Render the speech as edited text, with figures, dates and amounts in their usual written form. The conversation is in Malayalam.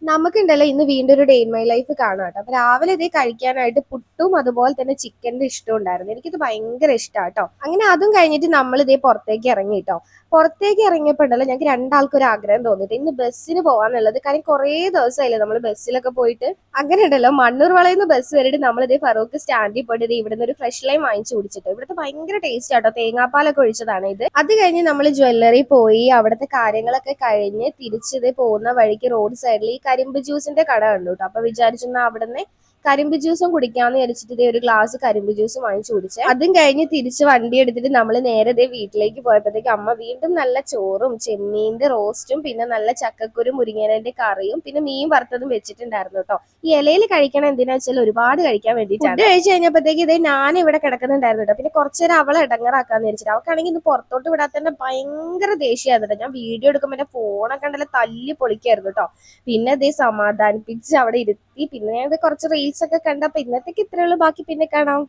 നമുക്കുണ്ടല്ലോ ഇന്ന് വീണ്ടും ഒരു ഡേ ഇൻ മൈ ലൈഫ് കാണാം കേട്ടോ. അപ്പൊ രാവിലെ ഇതേ കഴിക്കാനായിട്ട് പുട്ടും അതുപോലെ തന്നെ ചിക്കന്റെ ഇഷ്ടം ഉണ്ടായിരുന്നു. എനിക്കിത് ഭയങ്കര ഇഷ്ടാട്ടോ. അങ്ങനെ അതും കഴിഞ്ഞിട്ട് നമ്മൾ ഇതേ പുറത്തേക്ക് ഇറങ്ങി കേട്ടോ. പുറത്തേക്ക് ഇറങ്ങിയപ്പോ ഉണ്ടല്ലോ ഞങ്ങൾക്ക് രണ്ടാൾക്കും ഒരു ആഗ്രഹം തോന്നിട്ട് ഇന്ന് ബസ്സിന് പോവാന്നുള്ളത്. കാര്യം കുറേ ദിവസമായില്ലേ നമ്മൾ ബസ്സിലൊക്കെ പോയിട്ട്. അങ്ങനെ ഉണ്ടല്ലോ മണ്ണൂർ വളയുന്ന ബസ് കയറിയിട്ട് നമ്മൾ ഇതേ ഫറൂഖ് സ്റ്റാൻഡിൽ പോയിട്ട് ഇവിടുന്ന് ഒരു ഫ്രഷ് ലൈം വാങ്ങിച്ചു കുടിച്ചിട്ട്. ഇവിടുത്തെ ഭയങ്കര ടേസ്റ്റ് ആട്ടോ, തേങ്ങാപ്പാലൊക്കെ ഒഴിച്ചതാണ് ഇത്. അത് കഴിഞ്ഞ് നമ്മൾ ജ്വല്ലറി പോയി അവിടുത്തെ കാര്യങ്ങളൊക്കെ കഴിഞ്ഞ് തിരിച്ചിതേ പോകുന്ന വഴിക്ക് റോഡ് സൈഡിൽ ഈ കരിമ്പ് ജ്യൂസിന്റെ കട കണ്ടു കേട്ടോ. അപ്പൊ വിചാരിച്ചു അവിടുന്ന് കരിമ്പ് ജ്യൂസും കുടിക്കാന്ന് വിചാരിച്ചിട്ട് ഇതേ ഒരു ഗ്ലാസ് കരിമ്പ് ജ്യൂസ് വാങ്ങിച്ചു കുടിച്ചേ. അതും കഴിഞ്ഞ് തിരിച്ച് വണ്ടി എടുത്തിട്ട് നമ്മൾ നേരെ ദേ വീട്ടിലേക്ക് പോയപ്പോഴത്തേക്ക് അമ്മ വീണ്ടും നല്ല ചോറും ചെമ്മീന്റെ റോസ്റ്റും പിന്നെ നല്ല ചക്കക്കുരു മുരിങ്ങേന്റെ കറിയും പിന്നെ മീൻ വറുത്തതും വെച്ചിട്ടുണ്ടായിരുന്നു കേട്ടോ. ഈ ഇലയിൽ കഴിക്കണം എന്തിനാ വെച്ചാൽ ഒരുപാട് കഴിക്കാൻ വേണ്ടിയിട്ടാണ്. ഫുഡ് കഴിച്ച് കഴിഞ്ഞപ്പോഴത്തേക്ക് ഇതേ ഞാൻ ഇവിടെ കിടക്കുന്നുണ്ടായിരുന്നു കേട്ടോ. പിന്നെ കുറച്ചു നേരം അവളെ ഇടങ്ങറാക്കാന്ന് വിചാരിച്ചിട്ട് അവൾക്കാണെങ്കിൽ ഇന്ന് പുറത്തോട്ട് വിടാത്തന്നെ ഭയങ്കര ദേഷ്യമായിരുന്നു. ഞാൻ വീഡിയോ എടുക്കുമ്പോൾ എന്റെ ഫോണൊക്കെ ഉണ്ടല്ലോ തല്ലി പൊളിക്കായിരുന്നു കേട്ടോ. പിന്നെ അതേ സമാധാനിപ്പിച്ച് അവിടെ ഇരുത്തി. പിന്നെ ഞാൻ കുറച്ച് റീൽസ് ഒക്കെ കണ്ടപ്പോ ഇന്നത്തേക്ക് ഇത്രയുള്ളൂ. ബാക്കി പിന്നെ കാണാം.